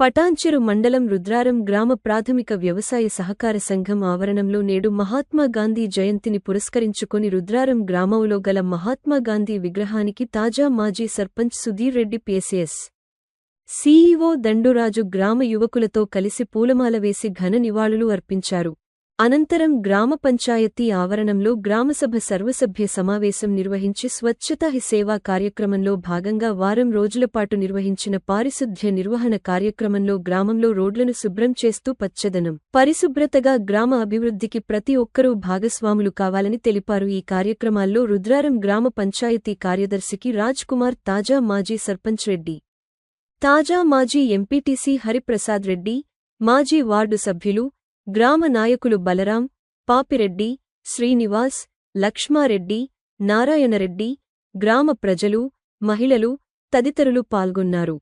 పటాన్చెరు మండలం రుద్రారం గ్రామ ప్రాథమిక వ్యవసాయ సహకార సంఘం ఆవరణంలో నేడు మహాత్మాగాంధీ జయంతిని పురస్కరించుకొని రుద్రారం గ్రామంలో గల మహాత్మాగాంధీ విగ్రహానికి తాజా మాజీ సర్పంచ్ సుధీర్ రెడ్డి పిఎస్ఎస్ సీఈఓ దండురాజు గ్రామ యువకులతో కలిసి పూలమాల వేసి ఘన నివాళులు అర్పించారు. అనంతరం గ్రామ పంచాయతీ ఆవరణంలో గ్రామసభ సర్వసభ్య సమావేశం నిర్వహించి స్వచ్ఛతా హీ సేవా కార్యక్రమంలో భాగంగా వారం రోజులపాటు నిర్వహించిన పారిశుద్ధ్య నిర్వహణ కార్యక్రమంలో గ్రామంలో రోడ్లను శుభ్రం చేస్తూ పచ్చదనం, పరిశుభ్రతగా గ్రామ అభివృద్ధికి ప్రతి ఒక్కరూ భాగస్వాములు కావాలని తెలిపారు. ఈ కార్యక్రమాల్లో రుద్రారం గ్రామ పంచాయతీ కార్యదర్శికి రాజ్ కుమార్, తాజా మాజీ సర్పంచ్ రెడ్డి, తాజా మాజీ ఎంపీటీసీ హరిప్రసాద్ రెడ్డి, మాజీ వార్డు సభ్యులు, గ్రామ నాయకులు బలరాం, పాపిరెడ్డి, శ్రీనివాస్, లక్ష్మారెడ్డి, నారాయణరెడ్డి, గ్రామ ప్రజలు, మహిళలు తదితరులు పాల్గొన్నారు.